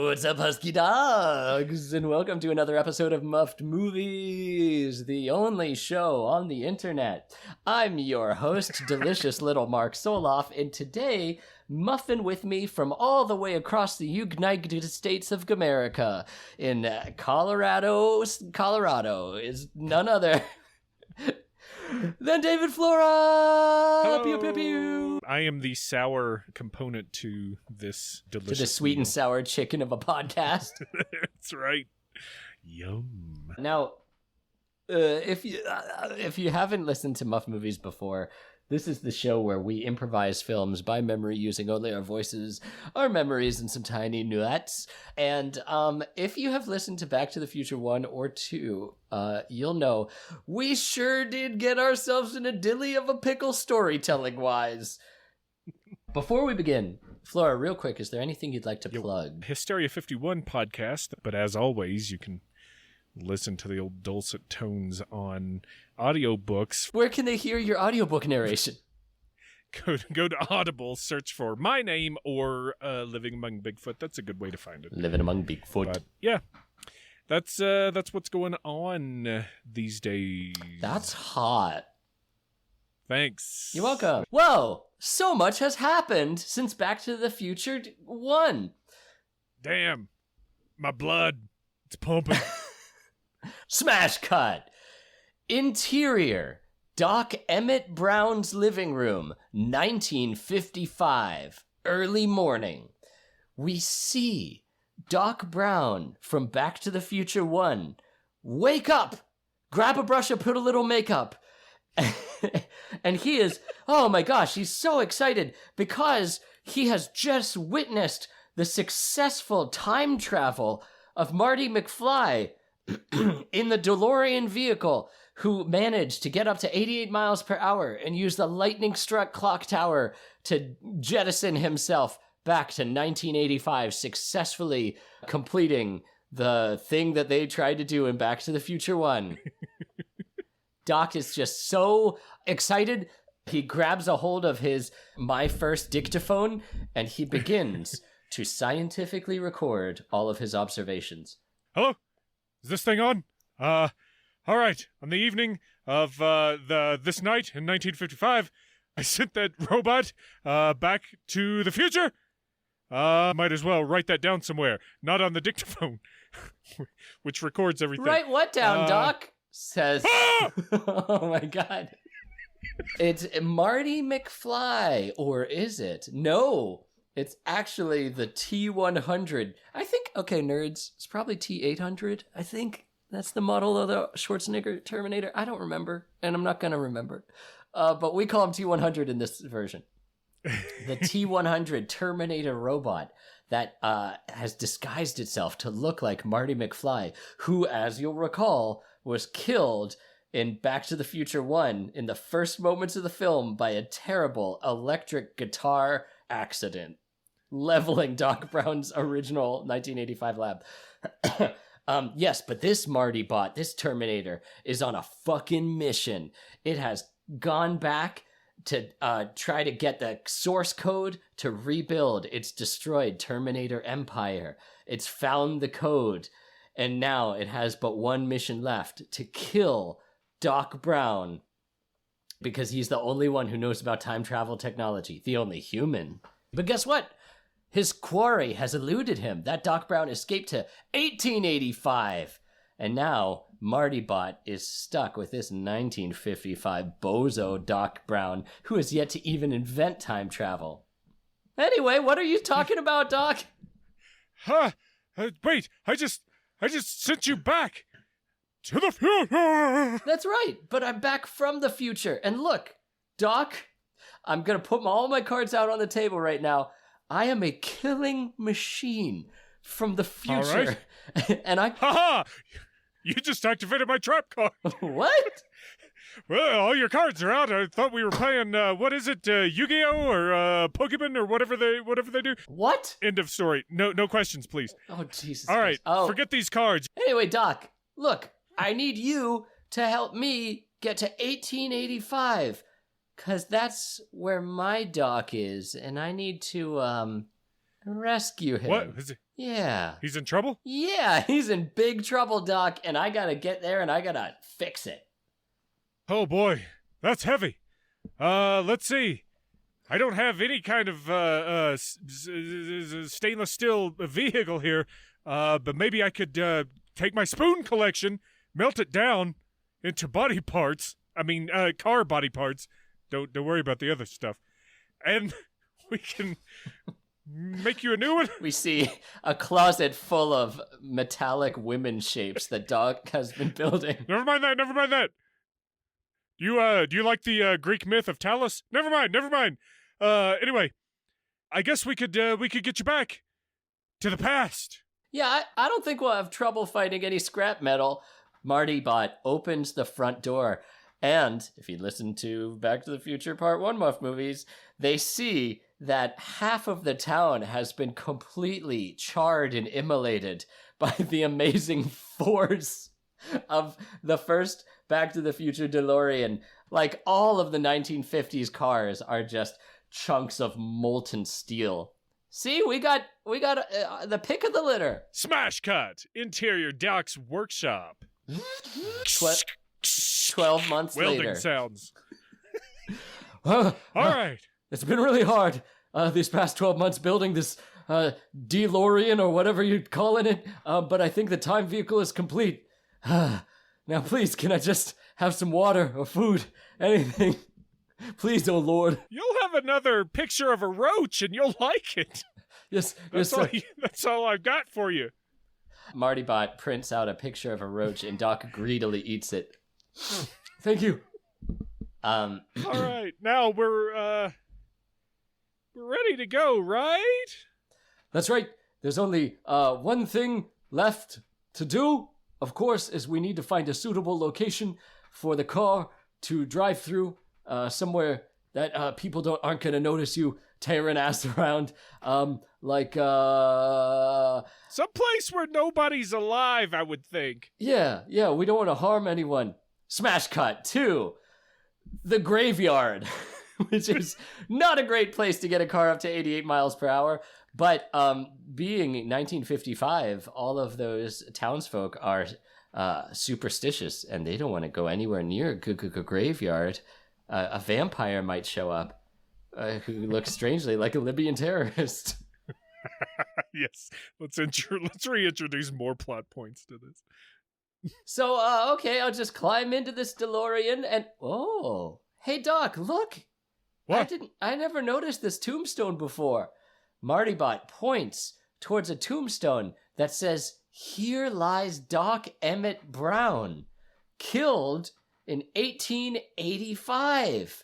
What's up, husky dogs? And welcome to another episode of Muffed Movies, the only show on the internet. I'm your host, delicious little Mark Soloff, and today, muffin with me from all the way across the United States of America in Colorado is none other than David Flora. Hello. Pew, pew, pew. I am the sour component to this delicious To the sweet meal. and sour chicken of a podcast. That's right. Yum. Now, if you haven't listened to Muff Movies before, this is the show where we improvise films by memory using only our voices, our memories, and some tiny nuts. And if you have listened to Back to the Future 1 or 2, you'll know we sure did get ourselves in a dilly of a pickle storytelling-wise. Before we begin, Flora, real quick, is there anything you'd like to plug? Hysteria 51 podcast, but as always, you can listen to the old dulcet tones on audiobooks. Where can they hear your audiobook narration? Go to Audible, search for my name or Living Among Bigfoot. That's a good way to find it. Living Among Bigfoot. But yeah, that's what's going on these days. That's hot. Thanks. You're welcome. Whoa! So much has happened since Back to the Future 1. Damn. My blood. It's pumping. Smash cut! Interior. Doc Emmett Brown's living room, 1955. Early morning. We see Doc Brown from Back to the Future 1. Wake up! Grab a brush and put a little makeup. And he is, oh my gosh, he's so excited because he has just witnessed the successful time travel of Marty McFly in the DeLorean vehicle, who managed to get up to 88 miles per hour and use the lightning struck clock tower to jettison himself back to 1985, successfully completing the thing that they tried to do in Back to the Future 1. Doc is just so excited. He grabs a hold of his My First dictaphone and he begins to scientifically record all of his observations. Hello? Is this thing on? All right. On the evening of this night in 1955, I sent that robot back to the future. Might as well write that down somewhere, not on the dictaphone, which records everything. Write what down, Doc? Says, oh my God. It's Marty McFly, or is it? No, it's actually the T-100. I think, okay, nerds, it's probably T-800. I think that's the model of the Schwarzenegger Terminator. I don't remember, and I'm not going to remember. But we call him T-100 in this version. The T-100 Terminator robot that has disguised itself to look like Marty McFly, who, as you'll recall, was killed in Back to the Future 1 in the first moments of the film by a terrible electric guitar accident, leveling Doc Brown's original 1985 lab. Yes, but this Marty bot, this Terminator, is on a fucking mission. It has gone back to try to get the source code to rebuild its destroyed Terminator empire. It's found the code, and now it has but one mission left: to kill Doc Brown, because he's the only one who knows about time travel technology, the only human. But guess what? His quarry has eluded him. That Doc Brown escaped to 1885, and now Marty Bot is stuck with this 1955 bozo Doc Brown, who has yet to even invent time travel. Anyway, what are you talking about, Doc? Huh? Wait, I just sent you back to the future. That's right, but I'm back from the future. And look, Doc, I'm going to put all my cards out on the table right now. I am a killing machine from the future. All right. And I... Ha! You just activated my trap card. What? Well, all your cards are out. I thought we were playing, what is it, Yu-Gi-Oh! Or Pokemon or whatever they do. What? End of story. No questions, please. Oh, Jesus All right, Christ. forget these cards. Anyway, Doc, look, I need you to help me get to 1885, because that's where my Doc is, and I need to rescue him. What? Is he, Yeah. he's in trouble? Yeah, he's in big trouble, Doc, and I gotta get there and I gotta fix it. Oh boy, that's heavy. Let's see. I don't have any kind of stainless steel vehicle here, but maybe I could take my spoon collection, melt it down into body parts. I mean, car body parts. Don't worry about the other stuff, and we can make you a new one. We see a closet full of metallic women shapes that Doc has been building. Never mind that. Do you like the Greek myth of Talus? Never mind. Anyway, I guess we could get you back to the past. Yeah, I don't think we'll have trouble finding any scrap metal. Marty Bot opens the front door, and if you listen to Back to the Future Part 1 Muff movies, they see that half of the town has been completely charred and immolated by the amazing force of the first Back to the Future DeLorean. Like, all of the 1950s cars are just chunks of molten steel. See, we got the pick of the litter. Smash cut. Interior Doc's workshop. 12 months Welding later. sounds. All right. It's been really hard these past 12 months building this DeLorean or whatever you're calling it, but I think the time vehicle is complete. Now, please, can I just have some water or food? Anything? Please, oh Lord. You'll have another picture of a roach and you'll like it. Yes, That's all I've got for you. Marty Bot prints out a picture of a roach and Doc greedily eats it. Thank you. All right, now we're ready to go, right? That's right. There's only one thing left to do, of course, is we need to find a suitable location for the car to drive through, somewhere that people aren't going to notice you tearing ass around, like someplace where nobody's alive, I would think. Yeah, we don't want to harm anyone. Smash cut to the graveyard, which is not a great place to get a car up to 88 miles per hour. But being 1955, all of those townsfolk are superstitious, and they don't want to go anywhere near a graveyard. A vampire might show up who looks strangely like a Libyan terrorist. Yes, let's reintroduce more plot points to this. So, okay, I'll just climb into this DeLorean and... Oh, hey, Doc, look. What? I never noticed this tombstone before. Marty Bot points towards a tombstone that says, "Here lies Doc Emmett Brown, killed in 1885.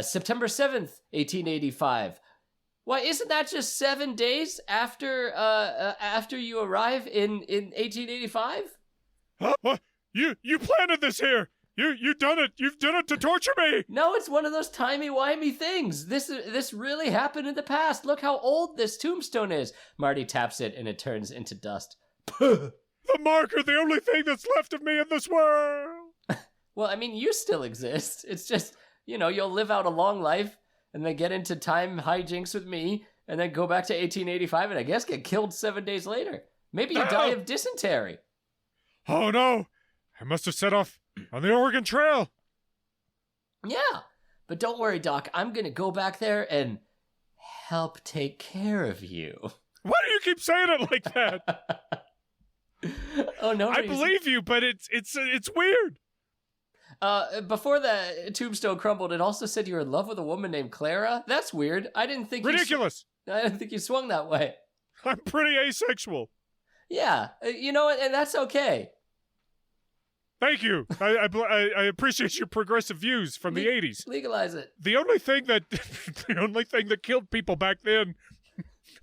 September 7th, 1885. Why, isn't that just 7 days after you arrive in 1885? Huh? What? You planted this here. You done it. You've done it to torture me. No, it's one of those timey-wimey things. This really happened in the past. Look how old this tombstone is. Marty taps it and it turns into dust. The marker, the only thing that's left of me in this world. Well, I mean, you still exist. It's just, you'll live out a long life and then get into time hijinks with me and then go back to 1885 and I guess get killed 7 days later. Maybe you die of dysentery. Oh no, I must have set off on the Oregon Trail. Yeah, but don't worry, Doc. I'm going to go back there and help take care of you. Why do you keep saying it like that? Oh, no I reason. believe you, but it's weird. Before the tombstone crumbled, it also said you were in love with a woman named Clara. That's weird. I didn't think ridiculous. I didn't think you swung that way. I'm pretty asexual. Yeah, and that's okay. Thank you. I appreciate your progressive views from the 80s. Legalize it. The only thing that killed people back then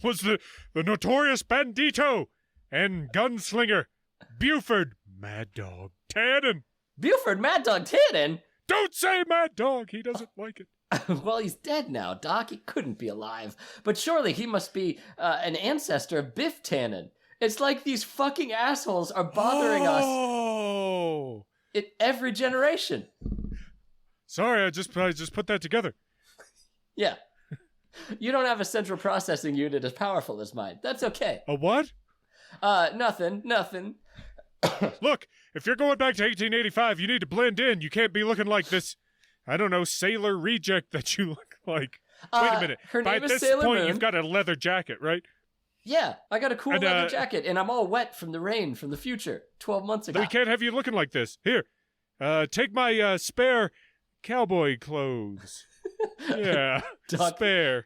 was the notorious bandito and gunslinger Buford Mad Dog Tannen. Buford Mad Dog Tannen? Don't say Mad Dog. He doesn't like it. Well, he's dead now, Doc. He couldn't be alive. But surely he must be an ancestor of Biff Tannen. It's like these fucking assholes are bothering us in every generation. Sorry, I just put that together. Yeah. You don't have a central processing unit as powerful as mine. That's okay. A what? Nothing. Look, if you're going back to 1885, you need to blend in. You can't be looking like this, I don't know, sailor reject that you look like. Wait a minute. Her name By is this Sailor point, Moon. you've got a leather jacket, right? Yeah, I got a cool leather jacket, and I'm all wet from the rain from the future 12 months ago. We can't have you looking like this. Here, take my spare cowboy clothes. Yeah, spare.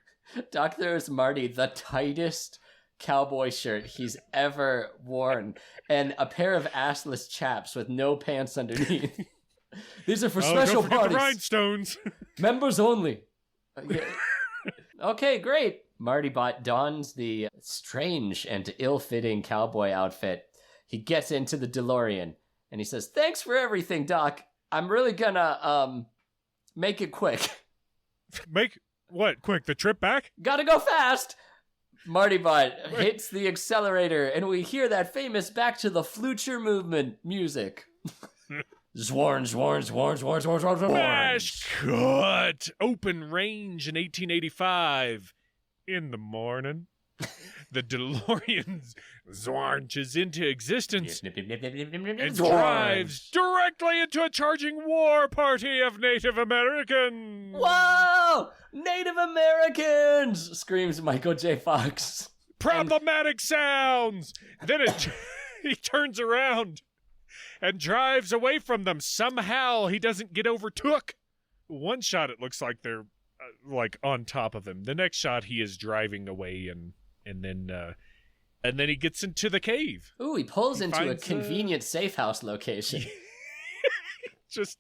Doc throws Marty the tightest cowboy shirt he's ever worn, and a pair of assless chaps with no pants underneath. These are for special don't forget parties. The rhinestones. Members only. Okay, great. Marty Bot dons the strange and ill-fitting cowboy outfit. He gets into the DeLorean, and he says, "Thanks for everything, Doc. I'm really gonna, make it quick." Make what? Quick, the trip back? Gotta go fast! Marty Bot hits the accelerator, and we hear that famous Back to the Future movement music. Zwarn, zwarn, zwarn, zwarn, zwarn, zwarn, zwarn. Smash cut! Open range in 1885. In the morning, the DeLorean zwarnches into existence and drives directly into a charging war party of Native Americans. Whoa! Native Americans! Screams Michael J. Fox. Problematic sounds! Then he turns around and drives away from them. Somehow he doesn't get overtook. One shot, it looks like they're like on top of him. The next shot, he is driving away, and then he gets into the cave. Ooh, he pulls into a convenient safe house location. Just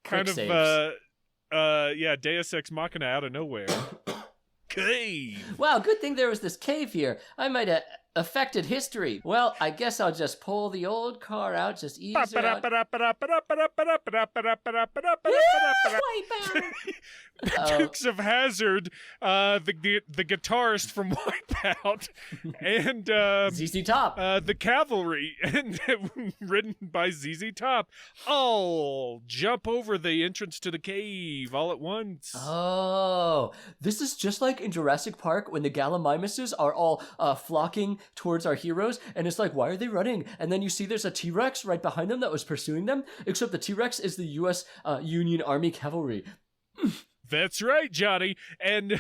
Quick kind saves. of Deus Ex Machina out of nowhere. Cave. Wow, good thing there was this cave here. I might have affected history. Well, I guess I'll just pull the old car out, just ease her out. Dukes of Hazzard, the guitarist from Wipeout, and ZZ Top. the cavalry, and ridden by ZZ Top, all jump over the entrance to the cave all at once. Oh, this is just like in Jurassic Park when the Gallimimuses are all flocking towards our heroes, and it's like, why are they running? And then you see there's a T-Rex right behind them that was pursuing them, except the T-Rex is the U.S. Union Army cavalry. That's right, Johnny. And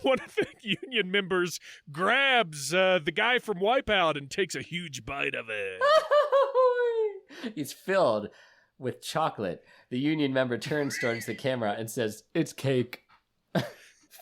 one of the Union members grabs the guy from Wipeout and takes a huge bite of it. He's filled with chocolate. The Union member turns towards the camera and says, "It's cake."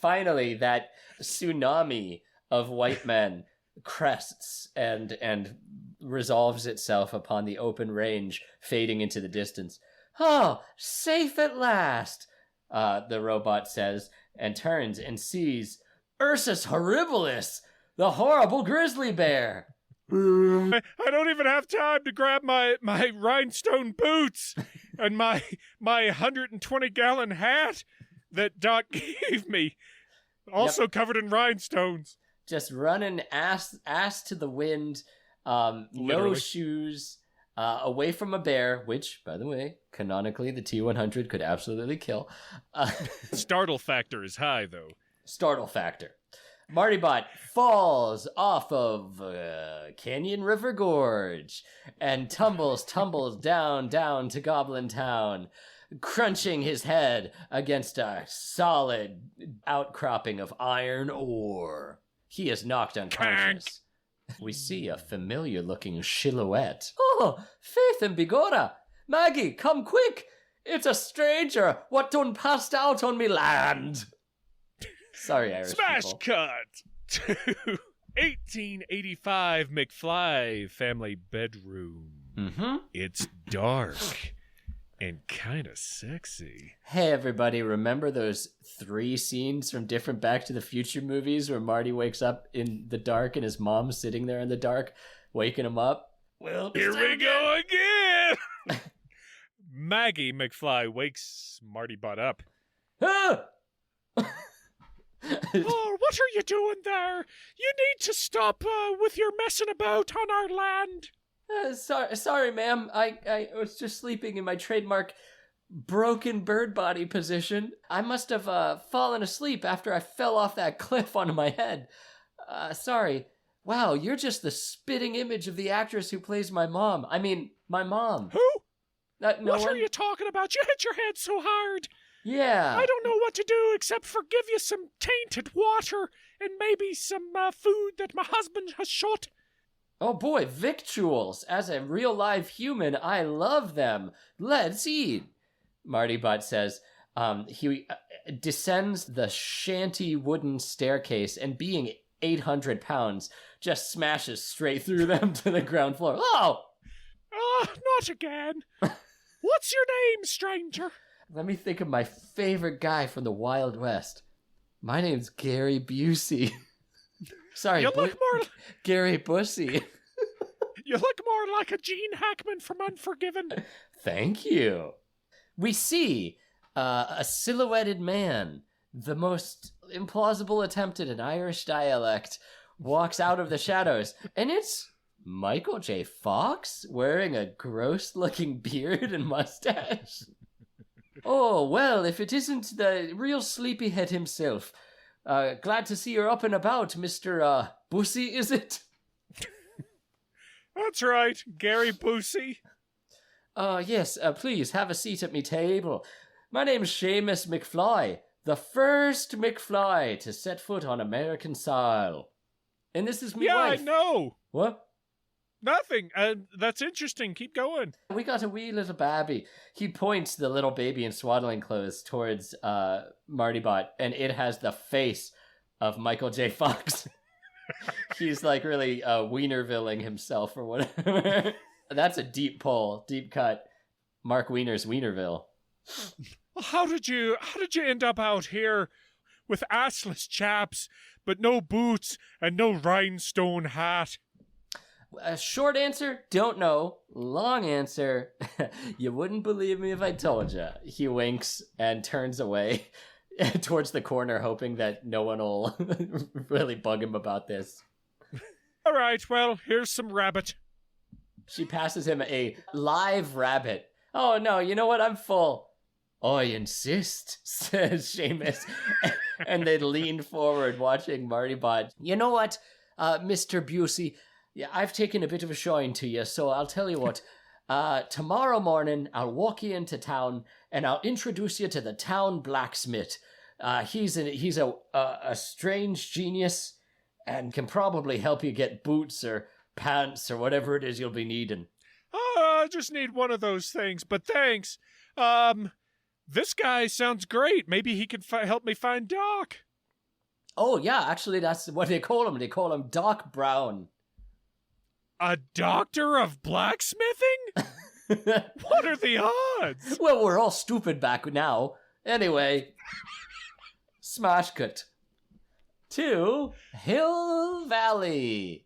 Finally, that tsunami of white men crests and resolves itself upon the open range, fading into the distance. "Oh, safe at last," the robot says, and turns and sees Ursus horribilis, the horrible grizzly bear. I don't even have time to grab my rhinestone boots and my 120-gallon hat that Doc gave me, also covered in rhinestones. Just running ass to the wind, no Literally. shoes, away from a bear, which, by the way, canonically the T-100 could absolutely kill. Startle factor is high, though. Startle factor. Marty Bot falls off of Canyon River Gorge and tumbles down to Goblin Town, crunching his head against a solid outcropping of iron ore. He is knocked unconscious. We see a familiar-looking silhouette. "Oh, Faith and Bigora! Maggie, come quick! It's a stranger what done passed out on me land!" Sorry, Irish Smash people. cut to 1885 McFly family bedroom. Mm-hmm. It's dark and kind of sexy. Hey, everybody, remember those 3 scenes from different Back to the Future movies where Marty wakes up in the dark and his mom's sitting there in the dark, waking him up? Well, Here we go again! Maggie McFly wakes Marty Bot up. Ah! Oh, what are you doing there? You need to stop with your messing about on our land. Sorry, ma'am. I was just sleeping in my trademark broken bird body position. I must have fallen asleep after I fell off that cliff onto my head. Sorry. Wow, you're just the spitting image of the actress who plays my mom. I mean, my mom. Who? No what one? are you talking about? You hit your head so hard. Yeah. I don't know what to do except for give you some tainted water and maybe some food that my husband has shot. Oh boy, victuals. As a real live human, I love them. Let's eat. Marty Bot says. He descends the shanty wooden staircase and being 800 pounds, just smashes straight through them to the ground floor. Oh! Not again. What's your name, stranger? Let me think of my favorite guy from the Wild West. My name's Gary Busey. Sorry, you look more... Gary Busey. You look more like a Gene Hackman from Unforgiven. Thank you. We see a silhouetted man, the most implausible attempt at an Irish dialect, walks out of the shadows, and it's Michael J. Fox wearing a gross-looking beard and mustache. Oh, well, if it isn't the real sleepyhead himself. Glad to see you're up and about, Mr. Bussy, is it? That's right, Gary Busey. Yes, please, have a seat at me table. My name's Seamus McFly, the first McFly to set foot on American soil. And this is me wife. Yeah, I know. What? Nothing. That's interesting. Keep going. We got a wee little babby. He points the little baby in swaddling clothes towards Marty Bot, and it has the face of Michael J. Fox. He's like really Wienervilling himself or whatever. That's a deep pull, deep cut. Mark Wiener's Wienerville. How did you end up out here with assless chaps, but no boots and no rhinestone hat? A short answer, don't know. Long answer, you wouldn't believe me if I told you. He winks and turns away towards the corner, hoping that no one will really bug him about this. All right, well, here's some rabbit. She passes him a live rabbit. Oh no, you know what? I'm full. I insist, says Seamus. And they lean forward, watching Marty Bot. You know what, Mr. Busey? Yeah, I've taken a bit of a shine to you, so I'll tell you what. Tomorrow morning, I'll walk you into town, and I'll introduce you to the town blacksmith. He's a strange genius, and can probably help you get boots or pants or whatever it is you'll be needing. I just need one of those things, but thanks. This guy sounds great. Maybe he could help me find Doc. Oh, yeah, actually, that's what they call him. They call him Doc Brown. A doctor of blacksmithing? What are the odds? Well, we're all stupid back now. Anyway, smash cut to Hill Valley.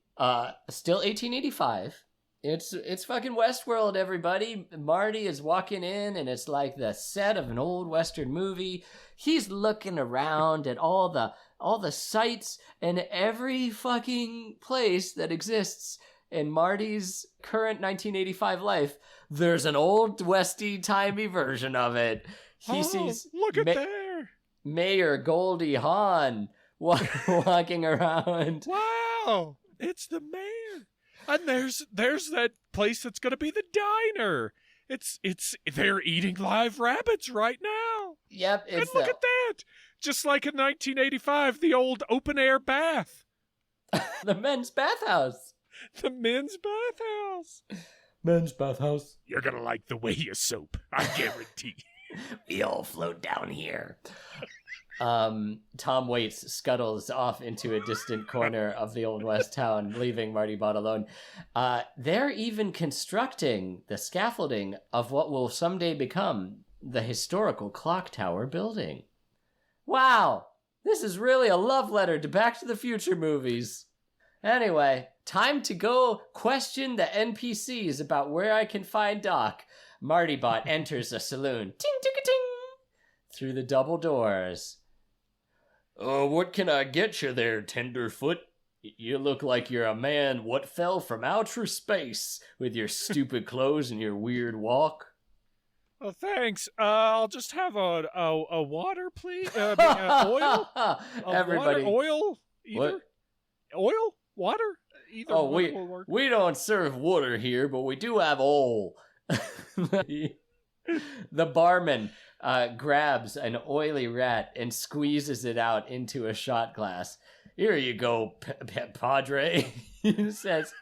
Still 1885. It's fucking Westworld, everybody. Marty is walking in, and it's like the set of an old Western movie. He's looking around at all the sights and every fucking place that exists in Marty's current 1985 life. There's an old Westy-timey version of it. He sees look at there. Mayor Goldie Hawn walking around. Wow, it's the mayor. And there's that place that's gonna be the diner. It's they're eating live rabbits right now. Yep, and look at that. Just like in 1985, the old open air bath. The men's bathhouse. The men's bathhouse. Men's bathhouse. You're gonna like the way you soap, I guarantee. We all float down here. Tom Waits scuttles off into a distant corner of the Old West town, leaving Marty Bot alone. They're even constructing the scaffolding of what will someday become the historical Clock Tower building. Wow, this is really a love letter to Back to the Future movies. Anyway, time to go question the NPCs about where I can find Doc. Marty Bot enters a saloon. Ting-ting-a-ting! Through the double doors. Oh, what can I get you there, tenderfoot? You look like you're a man what fell from outer space with your stupid clothes and your weird walk. Oh, thanks. I'll just have a water, please. Oil. Everybody. Water, oil. Either. What? Oil. Water. Either. Oh, one will work. we don't serve water here, but we do have oil. The barman grabs an oily rat and squeezes it out into a shot glass. Here you go, Padre. He says.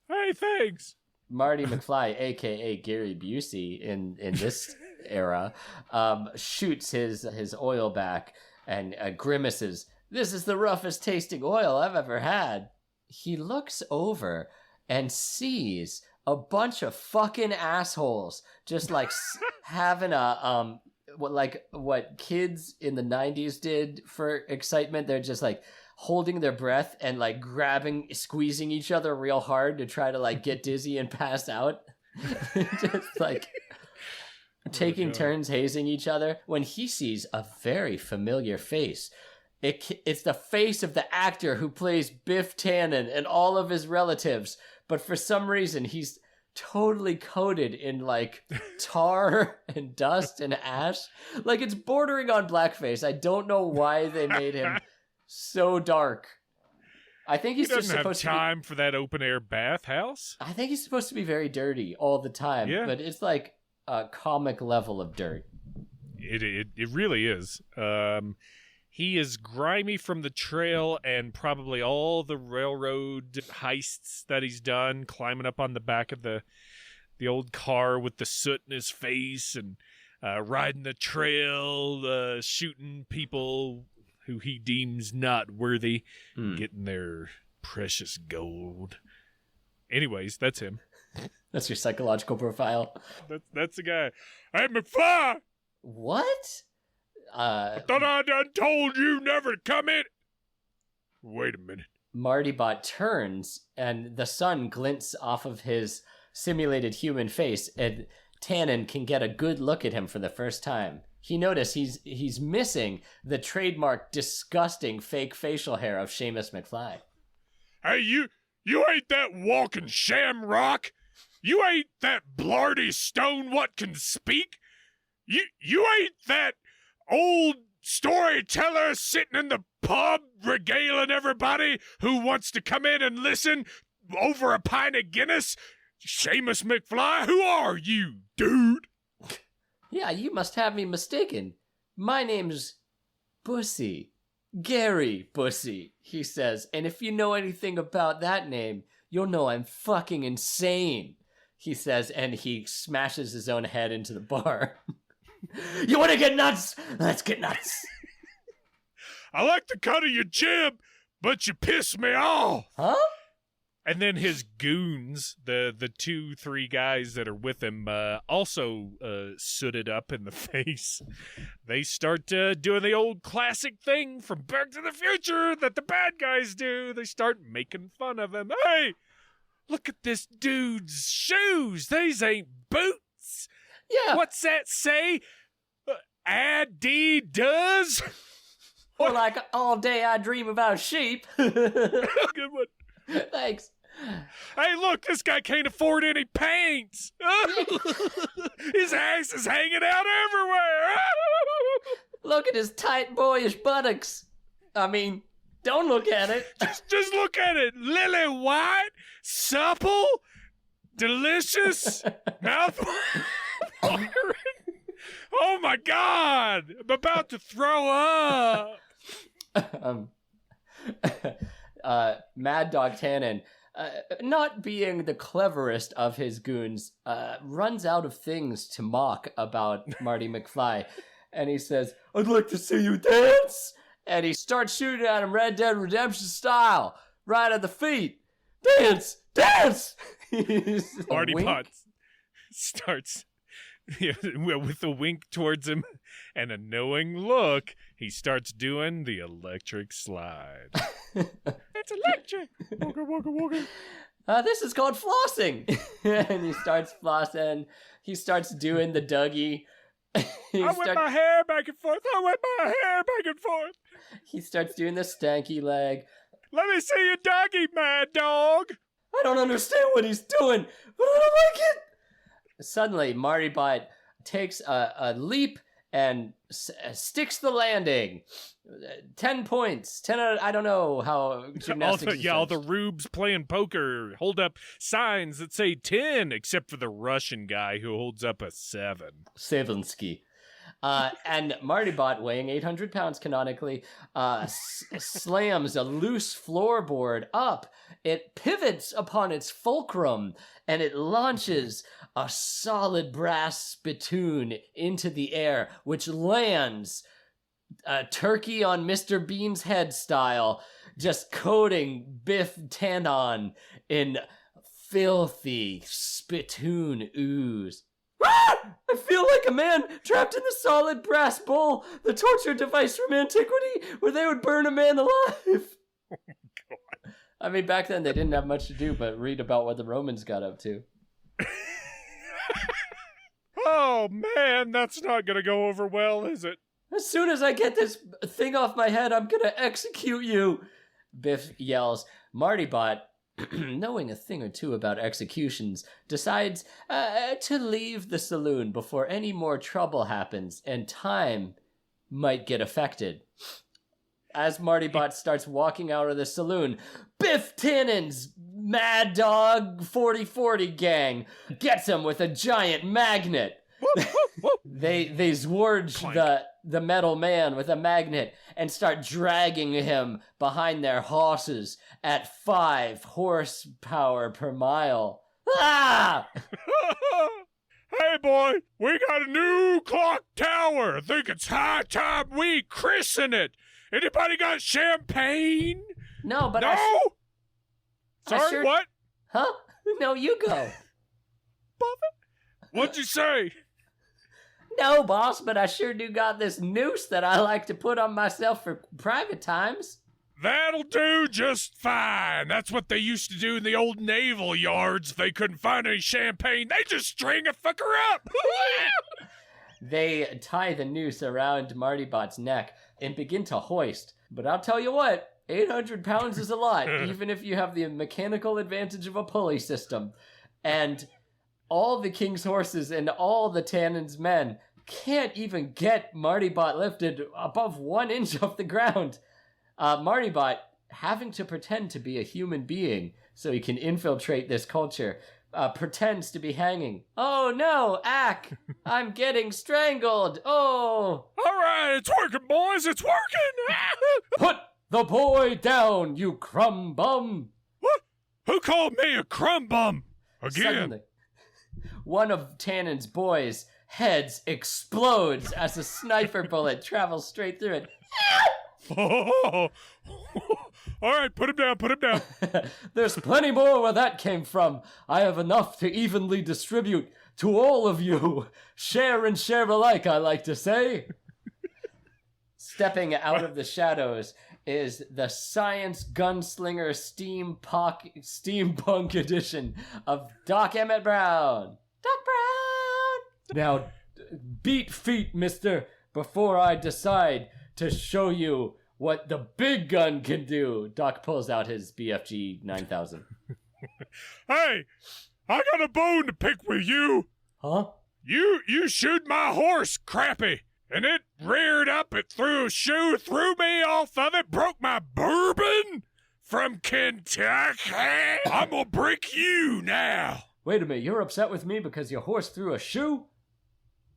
Hey, thanks. Marty McFly, a.k.a. Gary Busey in this era, shoots his oil back and grimaces. This is the roughest tasting oil I've ever had. He looks over and sees a bunch of fucking assholes just like having a what kids in the 90s did for excitement. They're just like holding their breath and like squeezing each other real hard to try to like get dizzy and pass out. Just like taking turns hazing each other when he sees a very familiar face. It's the face of the actor who plays Biff Tannen and all of his relatives, but for some reason he's totally coated in like tar and dust and ash. Like it's bordering on blackface. I don't know why they made him so dark. I think he's just supposed to have time for that open air bathhouse. I think he's supposed to be very dirty all the time, but it's like a comic level of dirt. It really is. He is grimy from the trail and probably all the railroad heists that he's done, climbing up on the back of the old car with the soot in his face and riding the trail, shooting people who he deems not worthy, getting their precious gold. Anyways, that's him. That's your psychological profile. That's the guy. Hey, McFly! What? I thought I done told you never to come in. Wait a minute. Marty Bot turns, and the sun glints off of his simulated human face, and Tannen can get a good look at him for the first time. He notices he's missing the trademark disgusting fake facial hair of Seamus McFly. Hey, you ain't that walking shamrock. You ain't that blarty stone what can speak. You ain't that old storyteller sitting in the pub regaling everybody who wants to come in and listen over a pint of Guinness. Seamus McFly, who are you, dude? Yeah, you must have me mistaken. My name's Bussy. Gary Bussy, he says. And if you know anything about that name, you'll know I'm fucking insane, he says, and he smashes his own head into the bar. You want to get nuts? Let's get nuts. I like the cut of your jib, but you piss me off. Huh? And then his goons, the 2-3 guys that are with him, also sooted up in the face. They start doing the old classic thing from Back to the Future that the bad guys do. They start making fun of him. Hey, look at this dude's shoes. These ain't boots. Yeah. What's that say? Adidas? Or like, all day I dream about sheep. Good one. Thanks. Hey, look, this guy can't afford any pants. His ass is hanging out everywhere. Look at his tight boyish buttocks. I mean, don't look at it. Just look at it. Lily white, supple, delicious, mouth watering. Oh my God! I'm about to throw up. Mad Dog Tannen, not being the cleverest of his goons, runs out of things to mock about Marty McFly. And he says, I'd like to see you dance. And he starts shooting at him Red Dead Redemption style, right at the feet. Dance! Dance! Marty Potts starts with a wink towards him and a knowing look. He starts doing the electric slide. It's electric. Wooga, wooga, wooga. This is called flossing. And he starts flossing. He starts doing the Dougie. I whip my hair back and forth. I whip my hair back and forth. He starts doing the stanky leg. Let me see your doggy, Mad Dog. I don't understand what he's doing, but I don't like it. Suddenly, Marty Bot takes a leap and sticks the landing. 10 points. 10 out of, I don't know how gymnastics all the rubes playing poker hold up signs that say 10, except for the Russian guy who holds up a 7. Savensky. And Marty Bot, weighing 800 pounds canonically, slams a loose floorboard up. It pivots upon its fulcrum, and it launches a solid brass spittoon into the air, which lands turkey on Mr. Bean's head style, just coating Biff Tannen in filthy spittoon ooze. Ah! I feel like a man trapped in the solid brass bowl, the torture device from antiquity, where they would burn a man alive. Oh, God. I mean, back then they didn't have much to do but read about what the Romans got up to. Oh, man, that's not gonna go over well, is it? As soon as I get this thing off my head, I'm gonna execute you, Biff yells. Marty Bot, knowing a thing or two about executions, decides to leave the saloon before any more trouble happens and time might get affected. As Marty Bot starts walking out of the saloon, Biff Tannen's Mad Dog 4040 gang gets him with a giant magnet. They zwarge the metal man with a magnet and start dragging him behind their horses at 5 horsepower per mile. Ah! Hey, boy, we got a new clock tower. I think it's high time we christen it. Anybody got champagne? No, but no? Sorry, what? Huh? No, you go. What'd you say? No, boss, but I sure do got this noose that I like to put on myself for private times. That'll do just fine. That's what they used to do in the old naval yards if they couldn't find any champagne. They just string a fucker up. They tie the noose around Marty Bot's neck and begin to hoist. But I'll tell you what, 800 pounds is a lot, even if you have the mechanical advantage of a pulley system. And all the king's horses and all the Tannen's men can't even get Marty Bot lifted above 1 inch off the ground. Marty Bot, having to pretend to be a human being so he can infiltrate this culture, pretends to be hanging. Oh no, Ack! I'm getting strangled! Oh! Alright, it's working, boys, it's working! Put the boy down, you crumb bum! What? Who called me a crumb bum? Again? Suddenly, one of Tannen's boys' heads explodes as a sniper bullet travels straight through it. Oh. All right, put him down. There's plenty more where that came from. I have enough to evenly distribute to all of you. Share and share alike, I like to say. Stepping out of the shadows is the Science Gunslinger Steampunk edition of Doc Emmett Brown. Doc Brown! Now, beat feet, mister, before I decide to show you what the big gun can do. Doc pulls out his BFG 9000. Hey, I got a bone to pick with you. Huh? You shoot my horse, Crappy, and it reared up, it threw a shoe, threw me off of it, broke my bourbon from Kentucky. I'm gonna break you now. Wait a minute, you're upset with me because your horse threw a shoe?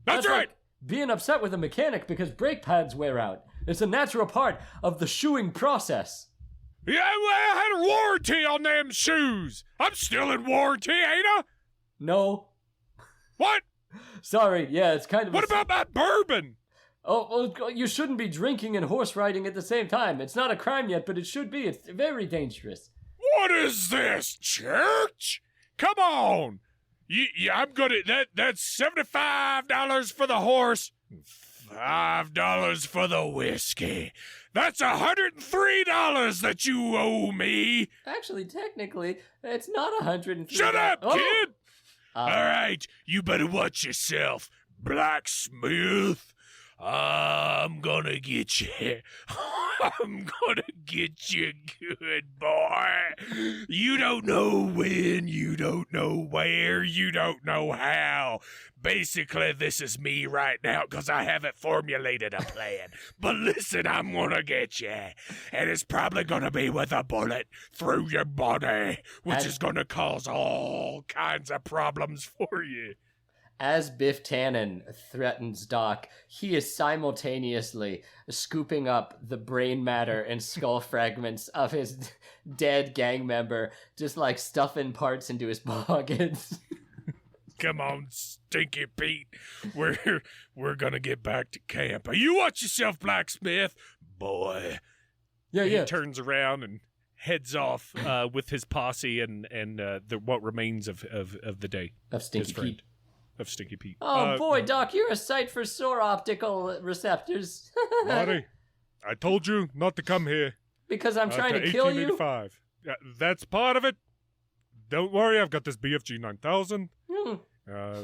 That's right. Like being upset with a mechanic because brake pads wear out. It's a natural part of the shoeing process. Yeah, well, I had a warranty on them shoes. I'm still in warranty, ain't I? No. What? Sorry, yeah, it's kind of... What about my bourbon? Oh, well, you shouldn't be drinking and horse riding at the same time. It's not a crime yet, but it should be. It's very dangerous. What is this, church? Come on. I'm gonna... That's $75 for the horse, $5 for the whiskey. That's $103 that you owe me. Actually, technically, it's not $103. Shut up, kid! All Uh, right, you better watch yourself, blacksmith. I'm gonna get you. I'm gonna get you good, boy. You don't know when, you don't know where, you don't know how. Basically, this is me right now because I haven't formulated a plan. But listen, I'm gonna get you. And it's probably gonna be with a bullet through your body, which is gonna cause all kinds of problems for you. As Biff Tannen threatens Doc, he is simultaneously scooping up the brain matter and skull fragments of his dead gang member, just like stuffing parts into his pockets. Come on, Stinky Pete. We're gonna get back to camp. You watch yourself, blacksmith, boy. Yeah. He turns around and heads off with his posse and what remains of the day. Of Stinky Pete. Of Stinky Pete. Oh boy, Doc, you're a sight for sore optical receptors. Marty, I told you not to come here. Because I'm trying to kill you? 1885. That's part of it. Don't worry, I've got this BFG 9000.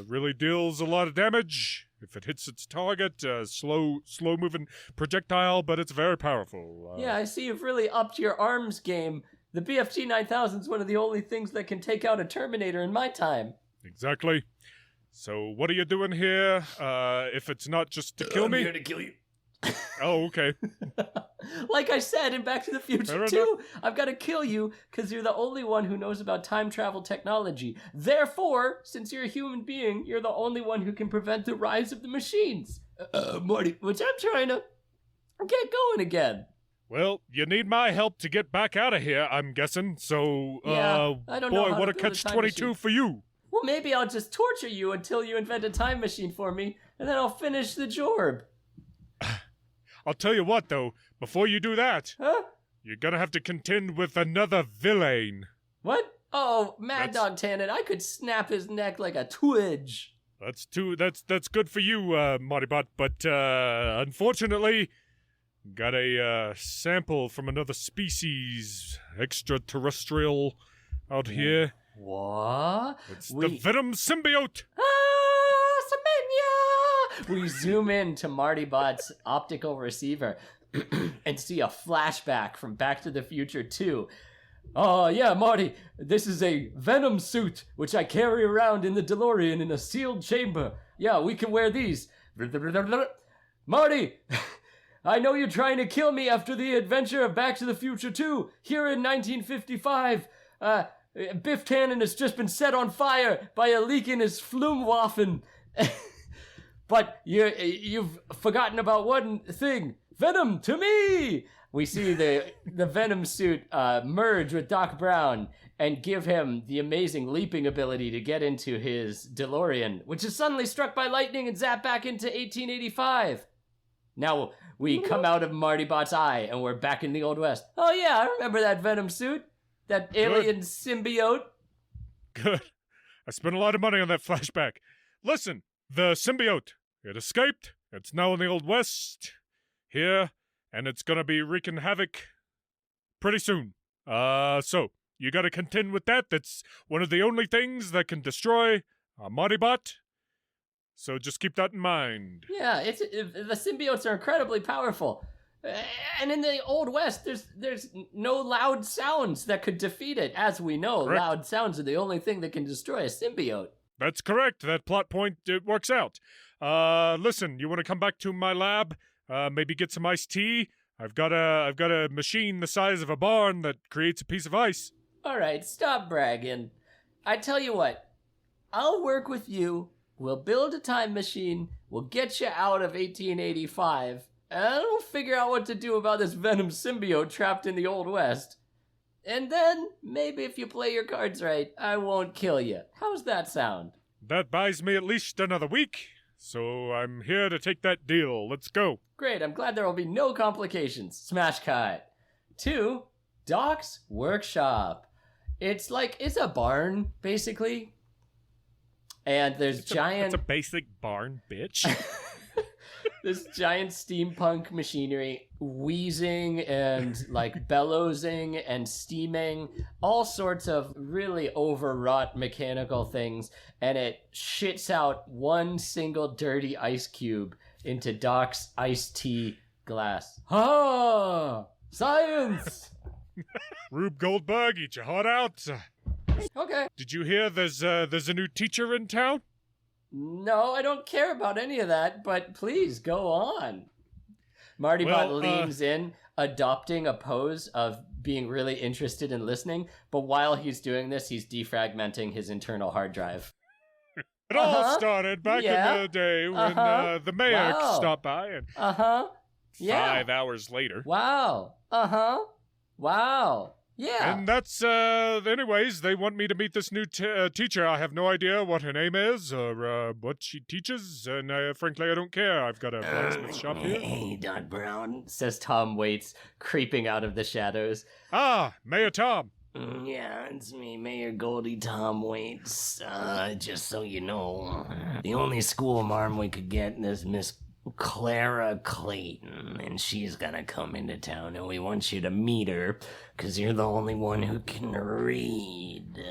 Really deals a lot of damage if it hits its target. Slow-moving projectile, but it's very powerful. Yeah, I see you've really upped your arms game. The BFG 9000 is one of the only things that can take out a Terminator in my time. Exactly. So what are you doing here? If it's not just to kill me? I'm here to kill you. Oh, okay. Like I said in Back to the Future 2, I've got to kill you because you're the only one who knows about time travel technology. Therefore, since you're a human being, you're the only one who can prevent the rise of the machines. Marty, which I'm trying to get going again. Well, you need my help to get back out of here, I'm guessing. So, yeah, I don't know boy, how what to a build catch-22 for you. Well, maybe I'll just torture you until you invent a time machine for me, and then I'll finish the job. I'll tell you what, though, before you do that, you're gonna have to contend with another villain. What? Oh, Mad Dog Tannen, I could snap his neck like a twitch. That's good for you, Marty Bot, but unfortunately, got a sample from another species, extraterrestrial, out here. What? It's the Venom symbiote! Semenya! We zoom in to Marty Bot's optical receiver and see a flashback from Back to the Future 2. Oh, yeah, Marty, this is a Venom suit, which I carry around in the DeLorean in a sealed chamber. Yeah, we can wear these. Marty, I know you're trying to kill me after the adventure of Back to the Future 2. Here in 1955, Biff Tannen has just been set on fire by a leak in his Flumwaffen. But you've forgotten about one thing. Venom to me! We see the Venom suit merge with Doc Brown and give him the amazing leaping ability to get into his DeLorean, which is suddenly struck by lightning and zapped back into 1885. Now we come out of Marty Bot's eye and we're back in the Old West. Oh yeah, I remember that Venom suit. That alien symbiote. Good. I spent a lot of money on that flashback. Listen, the symbiote, it escaped. It's now in the Old West. Here. And it's gonna be wreaking havoc pretty soon. So, you gotta contend with that. That's one of the only things that can destroy a Marty Bot. So just keep that in mind. Yeah, the symbiotes are incredibly powerful. And in the Old West, there's no loud sounds that could defeat it. As we know, correct. Loud sounds are the only thing that can destroy a symbiote. That's correct. That plot point, it works out. Listen, you want to come back to my lab? Maybe get some iced tea? I've got a machine the size of a barn that creates a piece of ice. All right, stop bragging. I tell you what, I'll work with you. We'll build a time machine. We'll get you out of 1885. And we'll figure out what to do about this Venom symbiote trapped in the Old West. And then, maybe if you play your cards right, I won't kill you. How's that sound? That buys me at least another week, so I'm here to take that deal. Let's go. Great, I'm glad there will be no complications. Smash cut. 2, Doc's Workshop. It's a barn, basically. And there's It's a basic barn, bitch. This giant steampunk machinery wheezing and bellowsing and steaming, all sorts of really overwrought mechanical things, and it shits out one single dirty ice cube into Doc's iced tea glass. Ha! Science! Rube Goldberg, eat your heart out. Okay. Did you hear there's a new teacher in town? No, I don't care about any of that, but please go on. Marty Bot leans in, adopting a pose of being really interested in listening, but while he's doing this, he's defragmenting his internal hard drive. It all started back in the day when the mayor stopped by, and 5 hours later. Wow. Wow. Yeah. And that's, anyways, they want me to meet this new teacher. I have no idea what her name is or what she teaches, and frankly, I don't care. I've got a blacksmith shop here. Hey, Doc Brown, says Tom Waits, creeping out of the shadows. Ah, Mayor Tom. Yeah, it's me, Mayor Goldie Tom Waits. Just so you know, the only school marm we could get is Miss Clara Clayton, and she's gonna come into town, and we want you to meet her, because you're the only one who can read.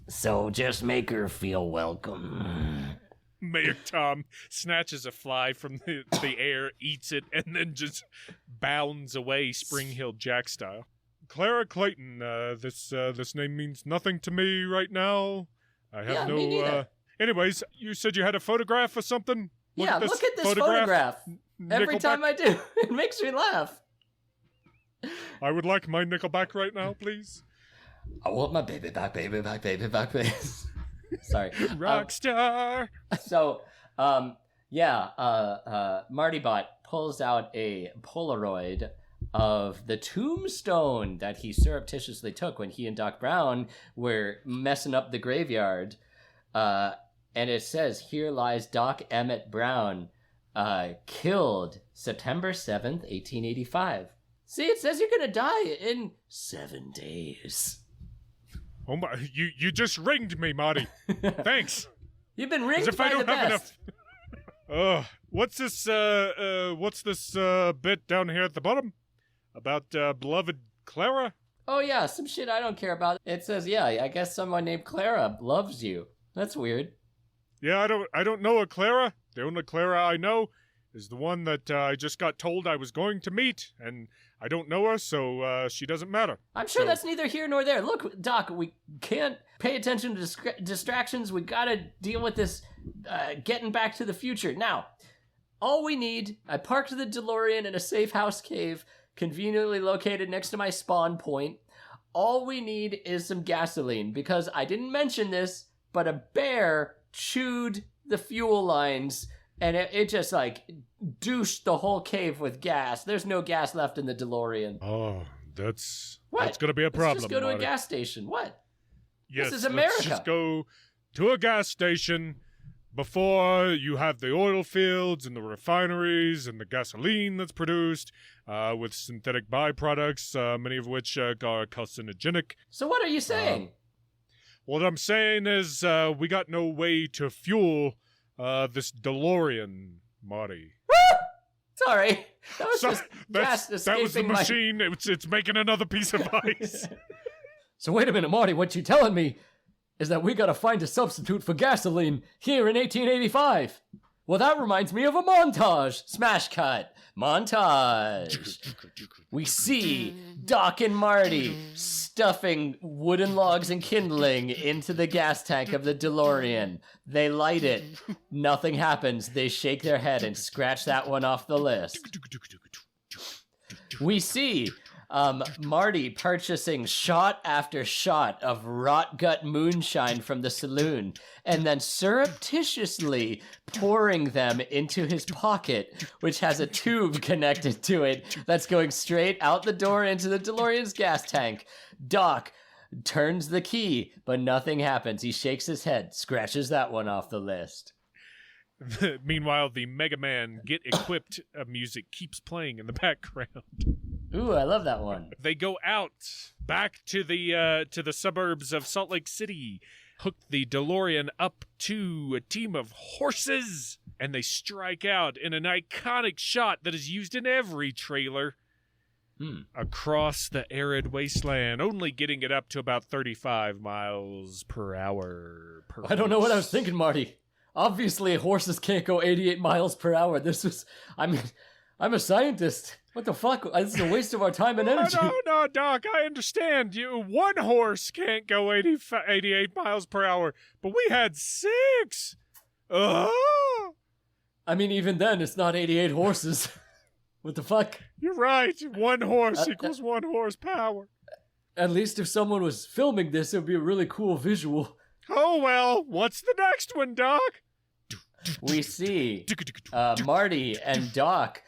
So just make her feel welcome. Mayor Tom snatches a fly from the air, eats it, and then just bounds away Spring Hill Jack style. Clara Clayton, this name means nothing to me right now. I have me neither. Anyways, you said you had a photograph or something? Look at this photograph. Every time I do, it makes me laugh. I would like my Nickelback right now, please. I want my baby back, baby. Sorry. Rockstar. Marty Bot pulls out a Polaroid of the tombstone that he surreptitiously took when he and Doc Brown were messing up the graveyard. And it says, here lies Doc Emmett Brown, killed September 7th, 1885. See, it says you're going to die in 7 days. Oh my, you just ringed me, Marty. Thanks. You've been ringed by the best. What's this bit down here at the bottom? About beloved Clara? Oh yeah, some shit I don't care about. It says, I guess someone named Clara loves you. That's weird. Yeah, I don't know a Clara. The only Clara I know is the one that I just got told I was going to meet, and I don't know her, so she doesn't matter. I'm sure that's neither here nor there. Look, Doc, we can't pay attention to distractions. We gotta deal with this getting back to the future. Now, all we need, I parked the DeLorean in a safe house cave, conveniently located next to my spawn point. All we need is some gasoline, because I didn't mention this, but a bear chewed the fuel lines, and it just, douched the whole cave with gas. There's no gas left in the DeLorean. Oh, that's gonna be a problem, Let's just go to Marty. a gas station. What? Yes, this is America. Let's just go to a gas station before you have the oil fields and the refineries and the gasoline that's produced with synthetic byproducts, many of which are carcinogenic. So what are you saying? What I'm saying is we got no way to fuel this DeLorean, Marty. Sorry. That was just gas escaping that was the machine. It's making another piece of ice. So wait a minute, Marty. What you telling me is that we gotta find a substitute for gasoline here in 1885. Well, that reminds me of a montage. Smash cut. Montage. We see Doc and Marty stuffing wooden logs and kindling into the gas tank of the DeLorean. They light it. Nothing happens. They shake their head and scratch that one off the list. We see Marty purchasing shot after shot of rot gut moonshine from the saloon and then surreptitiously pouring them into his pocket, which has a tube connected to it that's going straight out the door into the DeLorean's gas tank. Doc turns the key, but nothing happens. He shakes his head, scratches that one off the list. Meanwhile, the Mega Man Get Equipped music keeps playing in the background. Ooh, I love that one. They go out back to the suburbs of Salt Lake City, hook the DeLorean up to a team of horses, and they strike out in an iconic shot that is used in every trailer across the arid wasteland, only getting it up to about 35 miles per hour. I don't know what I was thinking, Marty. Obviously, horses can't go 88 miles per hour. I'm a scientist. What the fuck? This is a waste of our time and energy. No, Doc, I understand. One horse can't go 88 miles per hour, but we had 6. Oh! I mean, even then, it's not 88 horses. What the fuck? You're right. 1 horse equals 1 horsepower. At least if someone was filming this, it would be a really cool visual. Oh, well, what's the next one, Doc? We see Marty and Doc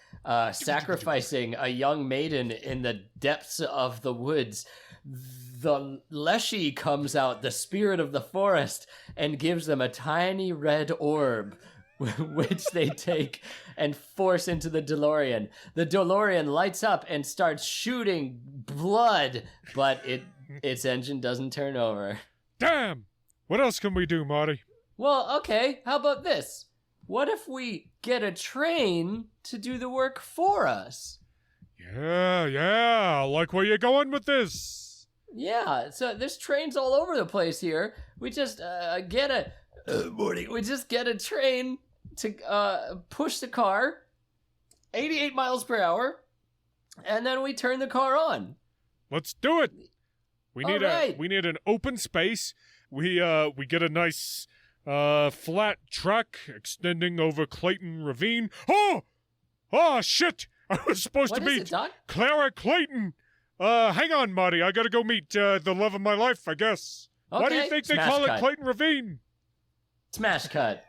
sacrificing a young maiden in the depths of the woods. The Leshy comes out, the spirit of the forest, and gives them a tiny red orb, which they take and force into the DeLorean. The DeLorean lights up and starts shooting blood, but its engine doesn't turn over. Damn! What else can we do, Marty? Well, okay, how about this? What if we get a train to do the work for us? Yeah, I like where you're going with this. Yeah, so there's trains all over the place here. We just get a train to push the car 88 miles per hour, and then we turn the car on. Let's do it. We need an open space. We get a nice flat track extending over Clayton Ravine. Oh shit! I was supposed to meet Clara Clayton. Hang on, Marty. I gotta go meet the love of my life, I guess. Okay. Why do you think they call it Clayton Ravine? Smash cut.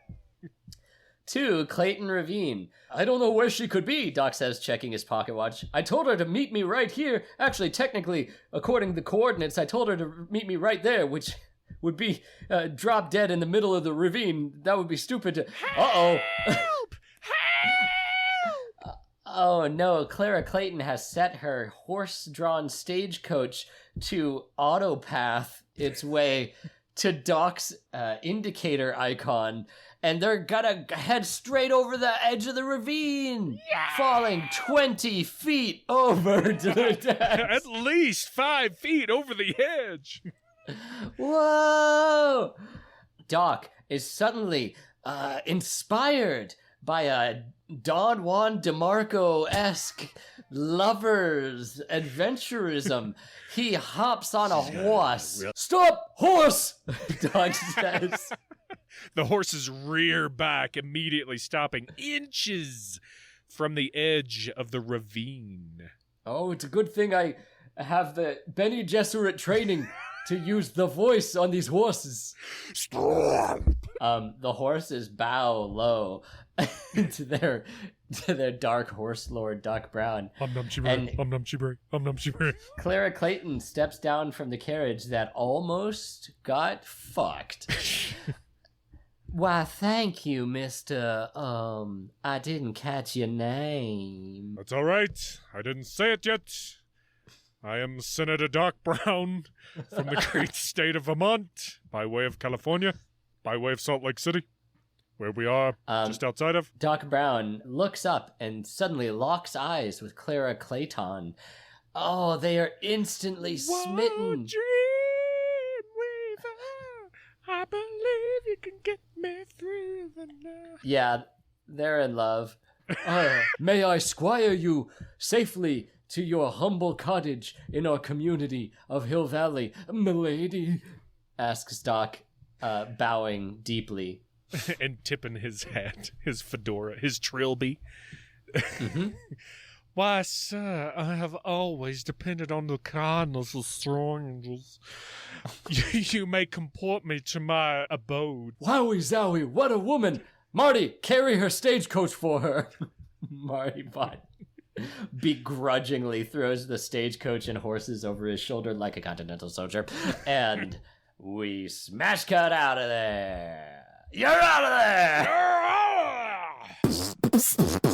To Clayton Ravine. I don't know where she could be, Doc says, checking his pocket watch. I told her to meet me right here. Actually, technically, according to the coordinates, I told her to meet me right there, which would be drop dead in the middle of the ravine. That would be stupid to... Uh-oh. Help! Oh no, Clara Clayton has set her horse-drawn stagecoach to autopath its way to Doc's indicator icon, and they're gonna head straight over the edge of the ravine, falling 20 feet over to their deaths. At least 5 feet over the edge. Whoa! Doc is suddenly inspired by a Don Juan DeMarco-esque lover's adventurism. He hops on a horse. Stop, horse! Doc says. The horses rear back, immediately stopping inches from the edge of the ravine. Oh, it's a good thing I have the Benny Gesserit training to use the voice on these horses. Stop! The horses bow low to their dark horse lord, Doc Brown. Clara Clayton steps down from the carriage that almost got fucked. Why, thank you, Mr. I didn't catch your name. That's all right. I didn't say it yet. I am Senator Doc Brown from the great state of Vermont, by way of California, by way of Salt Lake City, where we are just outside of. Doc Brown looks up and suddenly locks eyes with Clara Clayton. Oh, they are instantly smitten. I believe you can get me through the night. Yeah, they're in love. May I squire you safely to your humble cottage in our community of Hill Valley, milady? Asks Doc, bowing deeply. And tipping his hat, his fedora, his trilby. Mm-hmm. Why, sir, I have always depended on the kindness of strangers. You may comport me to my abode. Wowie zowie, what a woman! Marty, carry her stagecoach for her. Marty Bot begrudgingly throws the stagecoach and horses over his shoulder like a continental soldier. And we smash cut out of there. You're out of there!